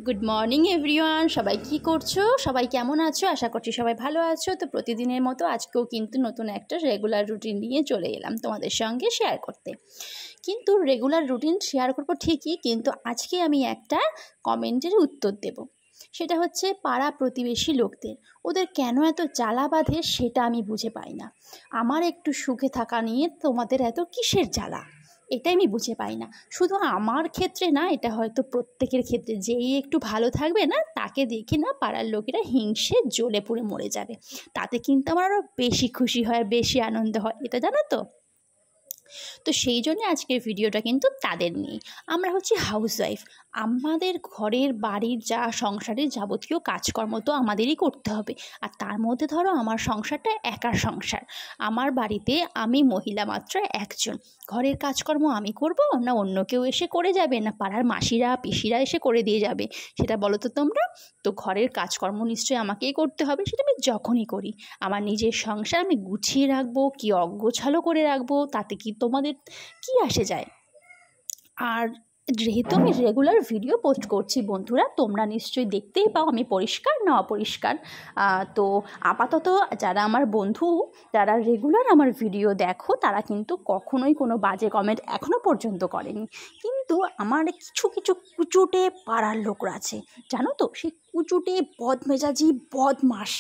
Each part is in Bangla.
গুড মর্নিং এভরিওয়ান, সবাই কি করছো? সবাই কেমন আছো? আশা করছি সবাই ভালো আছো। তো প্রতিদিনের মতো আজকেও কিন্তু নতুন একটা রেগুলার রুটিন নিয়ে চলে এলাম তোমাদের সঙ্গে শেয়ার করতে। কিন্তু রেগুলার রুটিন শেয়ার করবো ঠিকই, কিন্তু আজকে আমি একটা কমেন্টের উত্তর দেব। সেটা হচ্ছে পাড়া প্রতিবেশী লোকদের, ওদের কেন এত জ্বালা বাঁধে সেটা আমি বুঝে পাই না। আমার একটু সুখে থাকা নিয়ে তোমাদের এত কিসের জ্বালা, এটাই আমি বুঝে পাই না। শুধু আমার ক্ষেত্রে না, এটা হয়তো প্রত্যেকের ক্ষেত্রে। যেই একটু ভালো থাকবে না, তাকে দেখে না পাড়ার লোকেরা হিংসে জ্বলে পুড়ে মরে যাবে। তাতে কিন্তু আমার আরও বেশি খুশি হয়, বেশি আনন্দ হয়, এটা জানো তো। তো সেই জন্য আজকের ভিডিওটা কিন্তু তাদের নিয়ে। আমরা হচ্ছে হাউসওয়াইফ, আমাদের ঘরের বাড়ির যা সংসারের যাবতীয় কাজকর্ম তো আমাদেরই করতে হবে। আর তার মধ্যে ধরো আমার সংসারটা একার সংসার, আমার বাড়িতে আমি মহিলা মাত্র একজন। ঘরের কাজকর্ম আমি করব না অন্য কেউ এসে করে যাবে, না পাড়ার মাসিরা পিসিরা এসে করে দিয়ে যাবে? সেটা বলো তো তোমরা। তো ঘরের কাজকর্ম নিশ্চয়ই আমাকেই করতে হবে, সেটা আমি যখনই করি। আমার নিজের সংসার আমি গুছিয়ে রাখবো কি অগোছালো করে রাখবো তাতে কি তোমাদের কি আসে যায়? আর যেহেতু আমি রেগুলার ভিডিও পোস্ট করছি বন্ধুরা, তোমরা নিশ্চয়ই দেখতেই পাও আমি পরিষ্কার না অপরিষ্কার। তো আপাতত যারা আমার বন্ধু, যারা রেগুলার আমার ভিডিও দেখো, তারা কিন্তু কখনোই কোনো বাজে কমেন্ট এখনও পর্যন্ত করেনি। কিন্তু আমার কিছু কিছু কুচুটে পাড়ার লোকরা আছে, জানো তো, সেই কুচুটে বদমেজাজি বদমাস,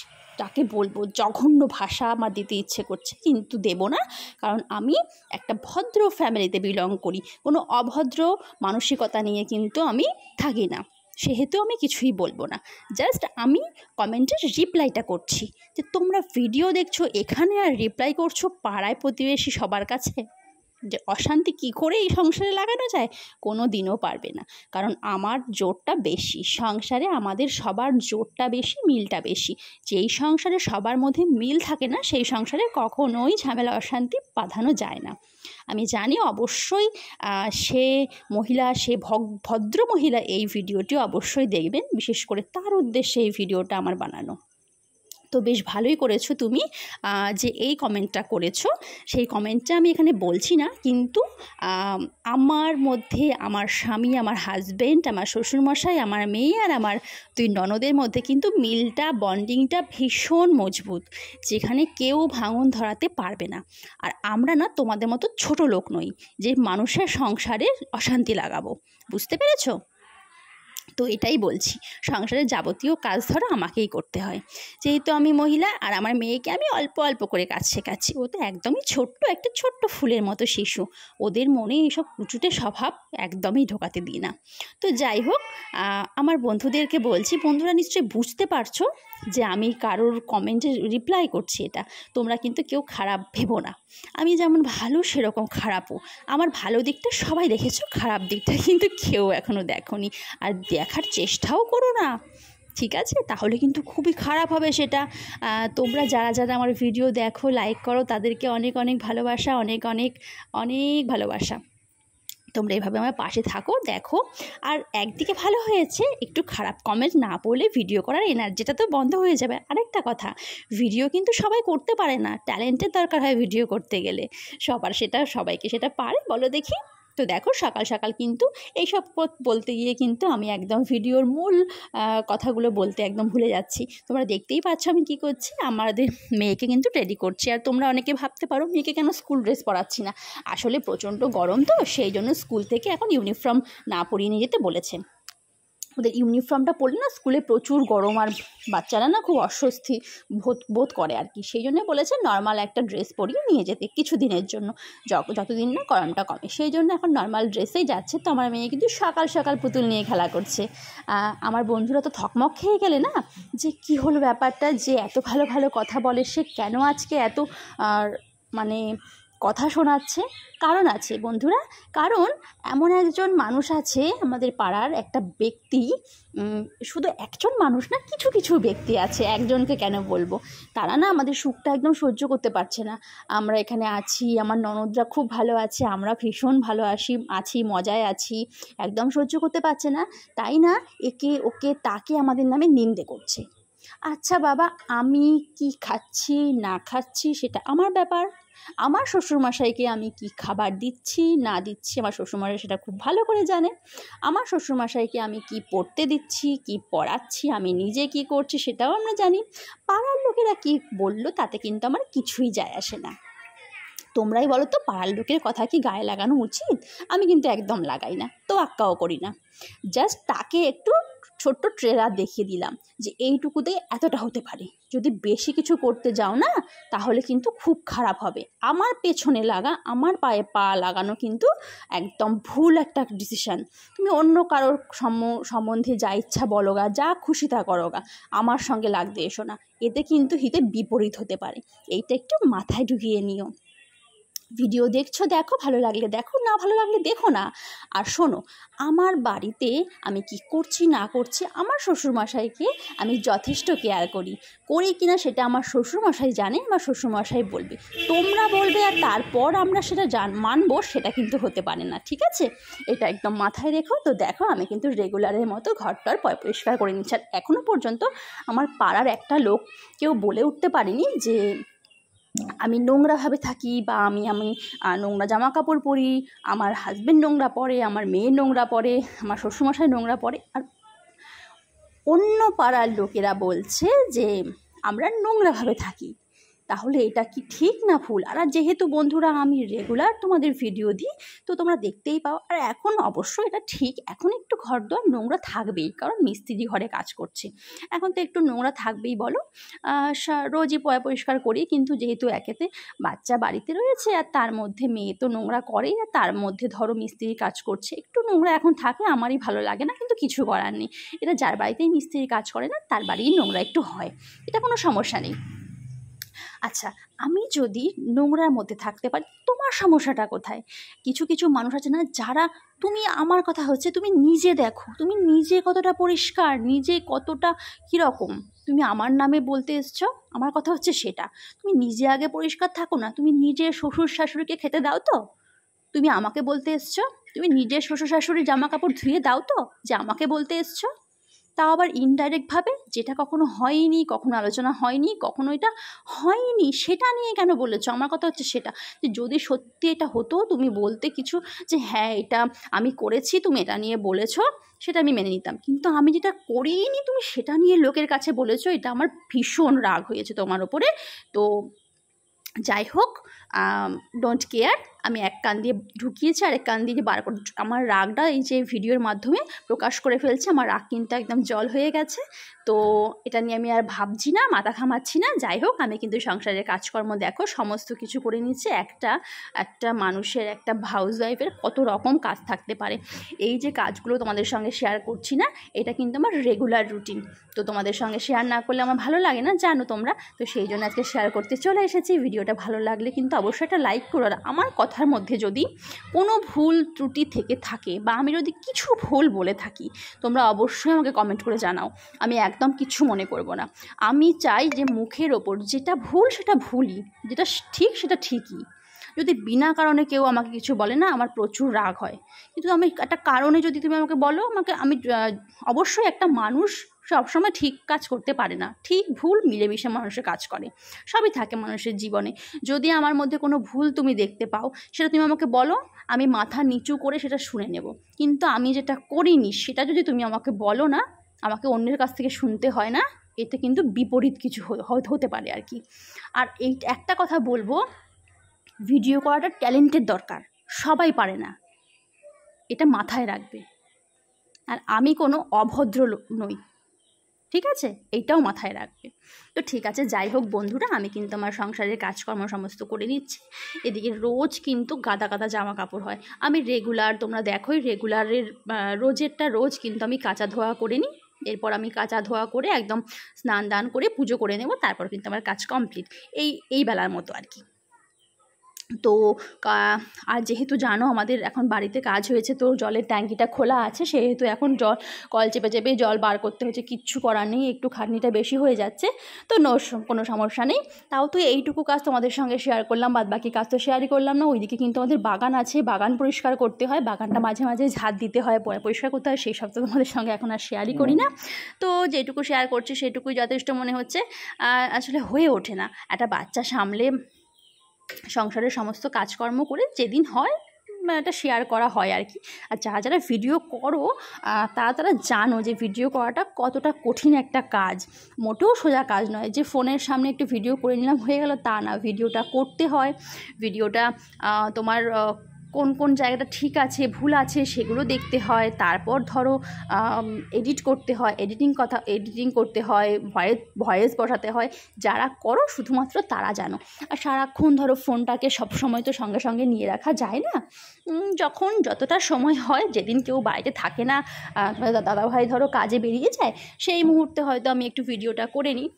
যাকে বলবো জঘন্য ভাষা আমার দিতে ইচ্ছে করছে কিন্তু দেব না, কারণ আমি একটা ভদ্র ফ্যামিলিতে বিলং করি। কোনো অভদ্র মানসিকতা নিয়ে কিন্তু আমি থাকি না, সেহেতু আমি কিছুই বলবো না। জাস্ট আমি কমেন্টের রিপ্লাইটা করছি, যে তোমরা ভিডিও দেখছো এখানে আর রিপ্লাই করছো পাড়ায় প্রতিবেশী সবার কাছে। যে অশান্তি কি করে এই সংসারে লাগানো যায়, কোনো দিনও পারবে না। কারণ আমার জোরটা বেশি সংসারে, আমাদের সবার জোরটা বেশি, মিলটা বেশি। যেই সংসারে সবার মধ্যে মিল থাকে না, সেই সংসারে কখনোই ঝামেলা অশান্তি বাঁধানো যায় না। আমি জানি অবশ্যই সে মহিলা, সে ভদ্র মহিলা এই ভিডিওটি অবশ্যই দেখবেন, বিশেষ করে তার উদ্দেশ্যে এই ভিডিওটা আমার বানানো। তো বেশ ভালোই করেছো তুমি যে এই কমেন্টটা করেছো। সেই কমেন্টটা আমি এখানে বলছি না, কিন্তু আমার মধ্যে আমার স্বামী, আমার হাজব্যান্ড, আমার শ্বশুরমশাই, আমার মেয়ে আর আমার দুই ননদের মধ্যে কিন্তু মিলটা, বন্ডিংটা ভীষণ মজবুত, যেখানে কেউ ভাঙন ধরাতে পারবে না। আর আমরা না তোমাদের মতো ছোট লোক নই যে মানুষের সংসারে অশান্তি লাগাবো, বুঝতে পেরেছো? তো এটাই বলছি, সংসারের যাবতীয় কাজ ধরো আমাকেই করতে হয়, যেহেতু আমি মহিলা। আর আমার মেয়েকে আমি অল্প অল্প করে কাজ শেখাচ্ছি, ও তো একদমই ছোট্ট, একটা ছোট্ট ফুলের মতো শিশু। ওদের মনে এইসব কুচুটে স্বভাব একদমই ঢোকাতে দিই না। তো যাই হোক, আমার বন্ধুদেরকে বলছি, বন্ধুরা নিশ্চয়ই বুঝতে পারছো যে আমি কারোর কমেন্টে রিপ্লাই করছি, এটা তোমরা কিন্তু কেউ খারাপ ভেবো না। আমি যেমন ভালো সেরকম খারাপও। আমার ভালো দিকটা সবাই দেখেছো, খারাপ দিকটা কিন্তু কেউ এখনও দেখোনি, আর দেখার চেষ্টাও করো না, ঠিক আছে? তাহলে কিন্তু খুবই খারাপ হবে সেটা। তোমরা যারা যারা আমার ভিডিও দেখো, লাইক করো, তাদেরকে অনেক অনেক ভালোবাসা, অনেক অনেক অনেক ভালোবাসা। তোমরা এভাবে আমার পাশে থাকো, দেখো। আর একদিকে ভালো হয়েছে, একটু খারাপ কমেন্ট না পড়লে ভিডিও করার এনার্জিটা তো বন্ধ হয়ে যাবে। আরেকটা কথা, ভিডিও কিন্তু সবাই করতে পারে না, ট্যালেন্টের দরকার হয় ভিডিও করতে গেলে। সবাইকে সেটা পারে বলো দেখি? তো দেখো, সকাল সকাল কিন্তু এইসব বলতে গিয়ে কিন্তু আমি একদম ভিডিওর মূল কথাগুলো বলতে একদম ভুলে যাচ্ছি। তোমরা দেখতেই পাচ্ছ আমি কি করছি, আমাদের মেয়েকে কিন্তু রেডি করছি। আর তোমরা অনেকে ভাবতে পারো মেয়েকে কেন স্কুল ড্রেস পরাচ্ছি না। আসলে প্রচণ্ড গরম তো, সেই জন্য স্কুল থেকে এখন ইউনিফর্ম না পরিয়ে নিয়ে যেতে বলেছে। ওদের ইউনিফর্মটা পরলে না স্কুলে প্রচুর গরম, আর বাচ্চারা না খুব অস্বস্তি বোধ করে আর কি। সেই জন্য বলেছে নর্মাল একটা ড্রেস পরিয়ে নিয়ে যেতে কিছু দিনের জন্য, যতদিন না গরমটা কমে। সেই জন্য এখন নর্মাল ড্রেসেই যাচ্ছে। তো আমার মেয়ে কিন্তু সকাল সকাল পুতুল নিয়ে খেলা করছে। আমার বন্ধুরা তো থকমক খেয়ে গেলে না, যে কি হলো ব্যাপারটা, যে এত ভালো ভালো কথা বলে, সে কেন আজকে এত মানে কথা শোনাচ্ছে? কারণ আছে বন্ধুরা, কারণ এমন একজন মানুষ আছে আমাদের পাড়ার, একটা ব্যক্তি, শুধু একজন মানুষ না, কিছু কিছু ব্যক্তি আছে, একজনকে কেন বলবো, তারা না আমাদের সুখটা একদম সহ্য করতে পারছে না। আমরা এখানে আছি, আমার ননদরা খুব ভালো আছে, আমরা ভীষণ ভালো আছি, মজায় আছি, একদম সহ্য করতে পারছে না। তাই না একে ওকে তাকে আমাদের নামে নিন্দে করছে। আচ্ছা বাবা, আমি কি খাচ্ছি না খাচ্ছি সেটা আমার ব্যাপার, আমার শ্বশুরমশাইকে আমি কি খাবার দিচ্ছি না দিচ্ছি আমার শ্বশুরমশাই সেটা খুব ভালো করে জানে। আমার শ্বশুরমশাইকে আমি কি পড়তে দিচ্ছি কি পড়াচ্ছি আমি নিজে কি করছি সেটাও আমরা জানি। পাড়ার লোকেরা কি বললো তাতে কিন্তু আমার কিছুই যায় আসে না। তোমরাই বলো তো পাড়ার লোকের কথা কি গায়ে লাগানো উচিত? আমি কিন্তু একদম লাগাই না, তো আক্কাও করি না। জাস্ট তাকে একটু ছোট্ট ট্রেলার দেখিয়ে দিলাম যে এইটুকুতে এতটা হতে পারে, যদি বেশি কিছু করতে যাও না তাহলে কিন্তু খুব খারাপ হবে। আমার পেছনে লাগা, আমার পায়ে পা লাগানো কিন্তু একদম ভুল একটা ডিসিশান। তুমি অন্য কারোর সম্বন্ধে যা ইচ্ছা বলো গা, যা খুশি তা করো গা, আমার সঙ্গে লাগতে এসো না, এতে কিন্তু হিতে বিপরীত হতে পারে। এইটা একটু মাথায় ঢুকিয়ে নিও। ভিডিও দেখছো দেখো, ভালো লাগলে দেখো, না ভালো লাগলে দেখো না। আর শোনো, আমার বাড়িতে আমি কি করছি না করছি আমার শ্বশুরমশাইকে আমি যথেষ্ট কেয়ার করি কিনা সেটা আমার শ্বশুরমশাই জানে, আমার শ্বশুরমশাই বলবে, তোমরা বলবে আর তারপর আমরা সেটা মানবো, সেটা কিন্তু হতে পারে না, ঠিক আছে? এটা একদম মাথায় রেখো। তো দেখো আমি কিন্তু রেগুলারের মতো ঘরটার পরিষ্কার করে নিচ্ছি। আর এখনও পর্যন্ত আমার পাড়ার একটা লোক কেউ বলে উঠতে পারেনি যে আমি নোংরাভাবে থাকি বা আমি নোংরা জামা কাপড় পরি, আমার হাজব্যান্ড নোংরা পরে, আমার মেয়ে নোংরা পরে, আমার শ্বশুরমশাই নোংরা পরে। আর অন্য পাড়ার লোকেরা বলছে যে আমরা নোংরাভাবে থাকি। তাহলে এটা কি ঠিক না ভুল? আর যেহেতু বন্ধুরা আমি রেগুলার তোমাদের ভিডিও দিই তো তোমরা দেখতেই পাও। আর এখন অবশ্য এটা ঠিক, এখন একটু ঘর দোর নোংরা থাকবেই, কারণ মিস্ত্রি ঘরে কাজ করছে, এখন তো একটু নোংরা থাকবেই বলো। রোজই পরিষ্কার করি, কিন্তু যেহেতু একেতে বাচ্চা বাড়িতে রয়েছে আর তার মধ্যে মেয়ে তো নোংরা করেই, আর তার মধ্যে ধরো মিস্ত্রি কাজ করছে, একটু নোংরা এখন থাকে, আমারই ভালো লাগে না, কিন্তু কিছু করার নেই। এটা যার বাড়িতেই মিস্ত্রি কাজ করে না তার বাড়িই নোংরা একটু হয়, এটা কোনো সমস্যা নেই। আচ্ছা, আমি যদি নোংরার মধ্যে থাকতে পারি, তোমার সমস্যাটা কোথায়? কিছু কিছু মানুষ আছে না যারা, তুমি আমার কথা হচ্ছে তুমি নিজে দেখো, তুমি নিজে কতটা পরিষ্কার, নিজে কতটা কীরকম, তুমি আমার নামে বলতে এসছো, আমার কথা হচ্ছে সেটা। তুমি নিজে আগে পরিষ্কার থাকো না, তুমি নিজের শ্বশুর শাশুড়িকে খেতে দাও তো? তুমি আমাকে বলতে এসছো? তুমি নিজের শ্বশুর শাশুড়ির জামা কাপড় ধুয়ে দাও তো, যে আমাকে বলতে এসছো? তাও আবার ইনডাইরেক্টভাবে, যেটা কখনো হয়নি, কখনো আলোচনা হয়নি, কখনো এটা হয়নি সেটা নিয়ে কেন বলেছো? আমার কথা হচ্ছে সেটা, যে যদি সত্যি এটা হতো তুমি বলতে কিছু, যে হ্যাঁ এটা আমি করেছি, তুমি এটা নিয়ে বলেছো, সেটা আমি মেনে নিতাম। কিন্তু আমি যেটা করিনি তুমি সেটা নিয়ে লোকের কাছে বলেছো, এটা আমার ভীষণ রাগ হয়েছে তোমার ওপরে। তো যাই হোক, ডোন্ট কেয়ার, আমি এক কান দিয়ে ঢুকিয়েছি আর এক কান দিয়ে বার করে, আমার রাগটা এই যে ভিডিওর মাধ্যমে প্রকাশ করে ফেলছে। আমার রাগ কিন্তু একদম জল হয়ে গেছে। তো এটা নিয়ে আমি আর ভাবছি না, মাথা ঘামাচ্ছি না। যাই হোক, আমি কিন্তু সংসারের কাজকর্ম দেখো সমস্ত কিছু করে নিচ্ছে। একটা মানুষের, একটা হাউস ওয়াইফের কত রকম কাজ থাকতে পারে। এই যে কাজগুলো তোমাদের সঙ্গে শেয়ার করছি না, এটা কিন্তু আমার রেগুলার রুটিন। তো তোমাদের সঙ্গে শেয়ার না করলে আমার ভালো লাগে না, জানো তোমরা। তো সেই জন্য আজকে শেয়ার করতে চলে এসেছি। ভিডিওটা ভালো লাগলে কিন্তু অবশ্যই একটা লাইক করো। আর আমার কথার মধ্যে যদি কোনো ভুল ত্রুটি থেকে থাকে বা আমি যদি কিছু ভুল বলে থাকি, তোমরা অবশ্যই আমাকে কমেন্ট করে জানাও, আমি একদম কিছু মনে করব না। আমি চাই যে মুখের ওপর যেটা ভুল সেটা ভুলই, যেটা ঠিক সেটা ঠিকই। যদি বিনা কারণে কেউ আমাকে কিছু বলে না, আমার প্রচুর রাগ হয়। কিন্তু আমি একটা কারণে যদি তুমি আমাকে বলো, আমি অবশ্যই, একটা মানুষ সবসময় ঠিক কাজ করতে পারে না, ঠিক ভুল মিলেমিশে মানুষের কাজ করে, সবই থাকে মানুষের জীবনে। যদি আমার মধ্যে কোনো ভুল তুমি দেখতে পাও, সেটা তুমি আমাকে বলো, আমি মাথা নিচু করে সেটা শুনে নেব। কিন্তু আমি যেটা করিনি সেটা যদি তুমি আমাকে বলো না, আমাকে অন্যের কাছ থেকে শুনতে হয় না, এতে কিন্তু বিপরীত কিছু হতে পারে আর কি। আর এই একটা কথা বলবো, ভিডিও করাটা ট্যালেন্টের দরকার, সবাই পারে না, এটা মাথায় রাখবে। আর আমি কোনো অভদ্র নই, ঠিক আছে? এইটাও মাথায় রাখবে। তো ঠিক আছে, যাই হোক বন্ধুরা, আমি কিন্তু আমার সংসারের কাজকর্ম সমস্ত করে নিচ্ছি। এদিকে রোজ কিন্তু গাদা গাদা জামা কাপড় হয়, আমি রেগুলার, তোমরা দেখোই রেগুলারের রোজেরটা রোজ কিন্তু আমি কাচা ধোয়া করে নিই। এরপর আমি কাচা ধোয়া করে একদম স্নান দান করে পুজো করে নেব, তারপর কিন্তু আমার কাজ কমপ্লিট, এই বেলার মতো আর কি। তো আর যেহেতু জানো আমাদের এখন বাড়িতে কাজ হয়েছে, তো জলের ট্যাঙ্কিটা খোলা আছে, সেহেতু এখন কল চেপে চেপে জল বার করতে হচ্ছে, কিচ্ছু করার নেই, একটু খাটনিটা বেশি হয়ে যাচ্ছে। তো কোনো সমস্যা নেই। তাও তো এইটুকু কাজ তোমাদের সঙ্গে শেয়ার করলাম, বাদ বাকি কাজ তো শেয়ারই করলাম না। ওইদিকে কিন্তু আমাদের বাগান আছে, বাগান পরিষ্কার করতে হয়, বাগানটা মাঝে মাঝে ঝাঁট দিতে হয়, পরিষ্কার করতে হয়, সেই সব তো তোমাদের সঙ্গে এখন আর শেয়ারই করি না। তো যেটুকু শেয়ার করছি সেটুকুই যথেষ্ট মনে হচ্ছে, আসলে হয়ে ওঠে না একটা বাচ্চা সামলে। সংসারের সমস্ত কাজকর্ম করে যেদিন হয় এটা শেয়ার করা হয় আর কি। আর যারা যারা ভিডিও করো তারা জানো যে ভিডিও করাটা কতটা কঠিন একটা কাজ, মোটেও সোজা কাজ নয় যে ফোনের সামনে একটু ভিডিও করে নিলাম হয়ে গেল, তা না। ভিডিওটা করতে হয়, ভিডিওটা তোমার কোন কোন জায়গাটা ঠিক আছে ভুল আছে সেগুলো দেখতে হয়, তারপর ধরো এডিট করতে হয়, এডিটিং করতে হয়, ভয়েস বসাতে হয়। যারা করো শুধুমাত্র তারা জানো। আর সারাক্ষণ ধরো ফোনটাকে সবসময় তো সঙ্গে সঙ্গে নিয়ে রাখা যায় না, যখন যতটা সময় হয়, যেদিন কেউ বাড়িতে থাকে না, দাদাভাই ধরো কাজে বেরিয়ে যায়, সেই মুহূর্তে হয়তো আমি একটু ভিডিওটা করে নিই।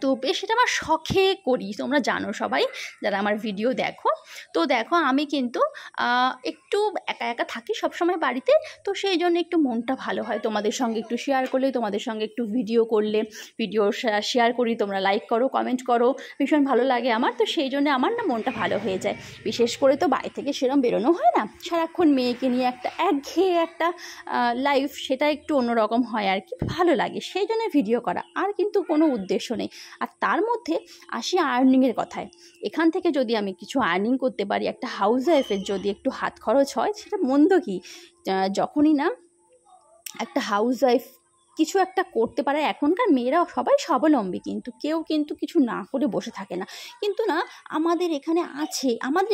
তো বেশ সেটা আমার শখে করি, তোমরা জানো সবাই যারা আমার ভিডিও দেখো। তো দেখো আমি কিন্তু একটু একা একা থাকি সবসময় বাড়িতে, তো সেই জন্য একটু মনটা ভালো হয় তোমাদের সঙ্গে একটু শেয়ার করলে, তোমাদের সঙ্গে একটু ভিডিও করলে, ভিডিও শেয়ার করি, তোমরা লাইক করো, কমেন্ট করো, ভীষণ ভালো লাগে আমার। তো সেই জন্য আমার না মনটা ভালো হয়ে যায়। বিশেষ করে তো বাড়ি থেকে সেরকম বেরোনো হয় না, সারাক্ষণ মেয়েকে নিয়ে একটা একঘেয়ে একটা লাইফ, সেটা একটু অন্যরকম হয় আর কি, ভালো লাগে, সেই জন্য ভিডিও করা, আর কিন্তু কোনো উদ্দেশ্য নেই। আর তার মধ্যে আসি আর্নিংয়ের কথায়। এখান থেকে যদি আমি কিছু আর্নিং করতে পারি, একটা হাউস ওয়াইফের যদি একটু হাত খরচ হয়, সেটা মন্দ কি? যখনই না একটা হাউস ওয়াইফ কিছু একটা করতে পারে, এখনকার মেয়েরা সবাই স্বাবলম্বী, কিন্তু কেউ কিন্তু কিছু না করে বসে থাকে না। কিন্তু না, আমাদের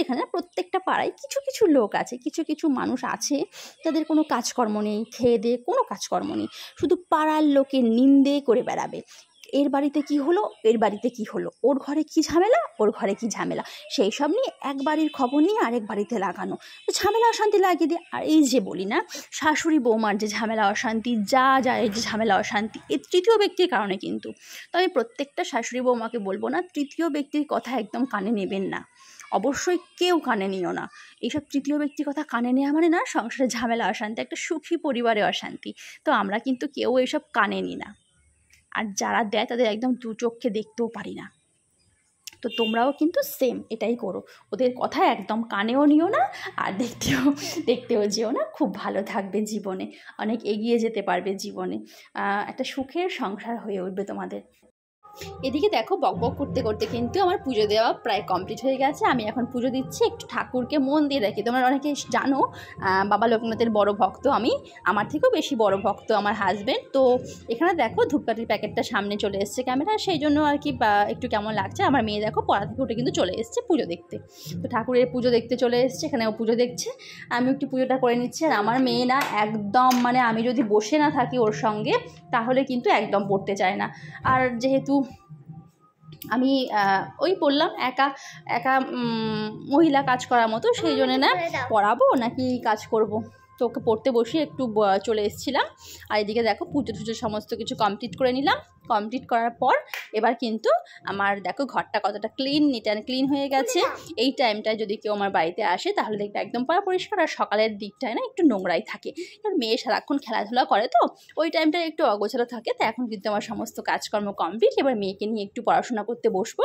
এখানে প্রত্যেকটা পাড়ায় কিছু কিছু লোক আছে, কিছু কিছু মানুষ আছে যাদের কোনো কাজকর্ম নেই, খেয়ে দিয়ে কোনো কাজকর্ম নেই, শুধু পাড়ার লোকের নিন্দে করে বেড়াবে। এর বাড়িতে কি হলো, এর বাড়িতে কি হলো, ওর ঘরে কি ঝামেলা, ওর ঘরে কি ঝামেলা, সেই সব নিয়ে এক বাড়ির খবর নিয়ে আরেক বাড়িতে লাগানো, ঝামেলা অশান্তি লাগিয়ে দিয়ে। আর এই যে বলি না, শাশুড়ি বৌমার যে ঝামেলা অশান্তি, এই যে ঝামেলা অশান্তি, এই তৃতীয় ব্যক্তির কারণে কিন্তু। তো আমি প্রত্যেকটা শাশুড়ি বৌমাকে বলবো না, তৃতীয় ব্যক্তির কথা একদম কানে নেবেন না, অবশ্যই কেউ কানে নিও না। এইসব তৃতীয় ব্যক্তির কথা কানে নেওয়া মানে না সংসারে ঝামেলা অশান্তি, একটা সুখী পরিবারে অশান্তি। তো আমরা কিন্তু কেউ এইসব কানে নিই না, আর যারা দেয় তাদের একদম দু চোখে দেখতেও পারি না। তো তোমরাও কিন্তু সেম এটাই করো, ওদের কথা একদম কানেও নিও না, আর দেখতেও যেও না। খুব ভালো থাকবে জীবনে, অনেক এগিয়ে যেতে পারবে জীবনে, একটা সুখের সংসার হয়ে উঠবে তোমাদের। এদিকে দেখো বকবক করতে করতে কিন্তু আমার পুজো দেওয়া প্রায় কমপ্লিট হয়ে গেছে। আমি এখন পুজো দিচ্ছি, একটু ঠাকুরকে মন দিয়ে রাখি। তোমরা অনেকে জানো বাবা লোকনাথের বড় ভক্ত আমি, আমার থেকেও বেশি বড় ভক্ত আমার হাজব্যান্ড। তো এখানে দেখো ধূপকাঠির প্যাকেটটা সামনে চলে এসছে ক্যামেরা, সেই জন্য আর কি একটু কেমন লাগছে। আমার মেয়ে দেখো পড়া থেকে উঠে কিন্তু চলে এসছে পুজো দেখতে, তো ঠাকুরের পুজো দেখতে চলে এসছে, এখানেও পুজো দেখছে, আমি একটু পুজোটা করে নিচ্ছি। আর আমার মেয়ে না একদম মানে আমি যদি বসে না থাকি ওর সঙ্গে তাহলে কিন্তু একদম পড়তে চায় না। আর যেহেতু আমি ওই বললাম একা একা মহিলা কাজ করার মতো, সেই জন্য না পড়াবো নাকি কাজ করব, তো ওকে পড়তে বসিয়ে একটু চলে এসেছিলাম। আর এদিকে দেখো পুজো টুজো সমস্ত কিছু কমপ্লিট করে নিলাম। কমপ্লিট করার পর এবার কিন্তু আমার দেখো ঘরটা কতটা নিট অ্যান্ড ক্লিন হয়ে গেছে। এই টাইমটায় যদি কেউ আমার বাড়িতে আসে তাহলে দেখবে একদম পুরো পরিষ্কার, আর সকালের দিকটায় না একটু নোংরাই থাকে, কারণ মেয়ে সারাক্ষণ খেলাধুলা করে, তো ওই টাইমটায় একটু অগোছালো থাকে। তো এখন কিন্তু আমার সমস্ত কাজকর্ম কমপ্লিট, এবার মেয়েকে নিয়ে একটু পড়াশোনা করতে বসবো।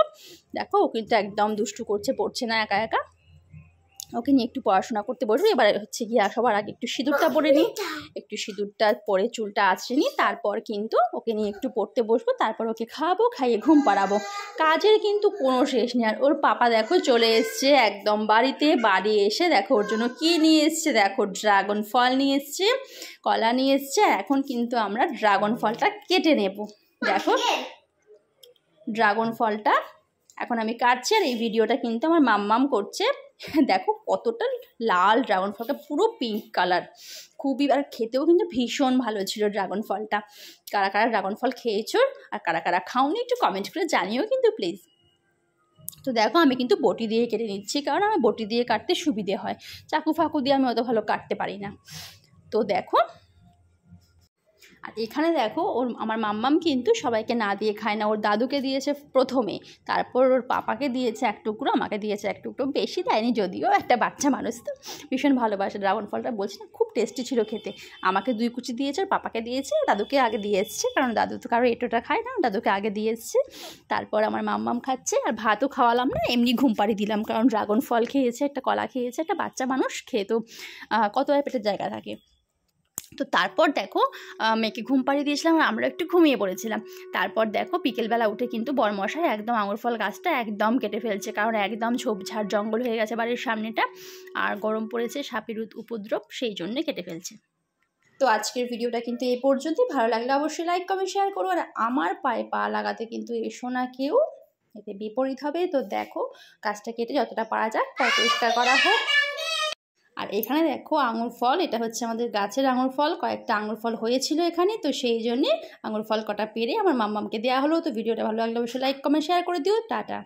দেখো ও কিন্তু একদম দুষ্টু করছে, পড়ছে না একা একা, ওকে নিয়ে একটু পড়াশোনা করতে বসবো। এবার হচ্ছে গিয়ে সবার আগে একটু সিঁদুরটা পরে নিই, একটু সিঁদুরটা পরে চুলটা আঁচড়ে নিই, তারপর কিন্তু ওকে নিয়ে একটু পড়তে বসবো, তারপর ওকে খাওয়াবো, খাইয়ে ঘুম পাড়াবো। কাজের কিন্তু কোনো শেষ নেই। আর ওর পাপা দেখো চলে এসছে একদম বাড়িতে, বাড়ি এসে দেখো ওর জন্য কী নিয়ে এসছে, দেখো ড্রাগন ফল নিয়ে এসছে, কলা নিয়ে এসছে। আর এখন কিন্তু আমরা ড্রাগন ফলটা কেটে নেব। দেখো ড্রাগন ফলটা এখন আমি কাটছি, আর এই ভিডিওটা কিন্তু আমার মাম্মাম করছে। দেখো কতটা লাল ড্রাগন ফলটা, পুরো পিঙ্ক কালার, খুবই, আর খেতেও কিন্তু ভীষণ ভালো ছিল ড্রাগন ফলটা। কারা কারা ড্রাগন ফল খেয়েছো আর কারা কারা খাওনি একটু কমেন্ট করে জানিও কিন্তু প্লিজ। তো দেখো আমি কিন্তু বটি দিয়ে কেটে নিচ্ছি, কারণ আমার বটি দিয়ে কাটতে সুবিধে হয়, চাকু ফাকু দিয়ে আমি অত ভালো কাটতে পারি না। তো দেখো, আর এখানে দেখো আমার মাম্মাম কিন্তু সবাইকে না দিয়ে খায় না, ওর দাদুকে দিয়েছে প্রথমে, তারপর ওর পাপাকে দিয়েছে এক টুকরো, আমাকে দিয়েছে এক টুকরো, বেশি দেয়নি, যদিও একটা বাচ্চা মানুষ তো ভীষণ ভালোবাসে ড্রাগন ফলটা, বলছি না খুব টেস্টি ছিল খেতে। আমাকে 2 কুচি দিয়েছে, আর পাপাকে দিয়েছে, দাদুকে আগে দিয়ে এসছে, কারণ দাদু তো কারো এটোটা খায় না, দাদুকে আগে দিয়ে এসছে। তারপর আমার মাম্মাম খাচ্ছে, আর ভাতও খাওয়ালাম না, এমনি ঘুম পাড়িয়ে দিলাম, কারণ ড্রাগন ফল খেয়েছে, একটা কলা খেয়েছে, একটা বাচ্চা মানুষ খেয়ে তো কত আর পেটের জায়গা থাকে। তো তারপর দেখো মেয়েকে ঘুম পাড়িয়ে দিয়েছিলাম আর আমরা একটু ঘুমিয়ে পড়েছিলাম। তারপর দেখো বিকেলবেলা উঠে কিন্তু বরমশাই একদম আঙুর ফল গাছটা একদম কেটে ফেলছে, কারণ একদম ঝোপঝাড় জঙ্গল হয়ে গেছে বাড়ির সামনেটা, আর গরম পড়েছে, সাপের উপদ্রব, সেই জন্যে কেটে ফেলছে। তো আজকের ভিডিওটা কিন্তু এই পর্যন্তই। ভালো লাগলে অবশ্যই লাইক কমেন্ট শেয়ার করো। আর আমার পায়ে পা লাগাতে কিন্তু এসো না কেউ, এতে বিপরীত হবে। তো দেখো গাছটা কেটে যতটা পারা যায় তাই পরিষ্কার করা হোক। আর এখানে দেখো আঙুর ফল, এটা হচ্ছে আমাদের গাছের আঙুর ফল, কয়েকটা আঙুর ফল হয়েছিল এখানে, তো সেই জন্যে আঙুর ফল কটা পেরে আমার মাম্মামকে দেওয়া হলো। তো ভিডিওটা ভালো লাগলে অবশ্যই লাইক কমেন্ট শেয়ার করে দিও। টাটা।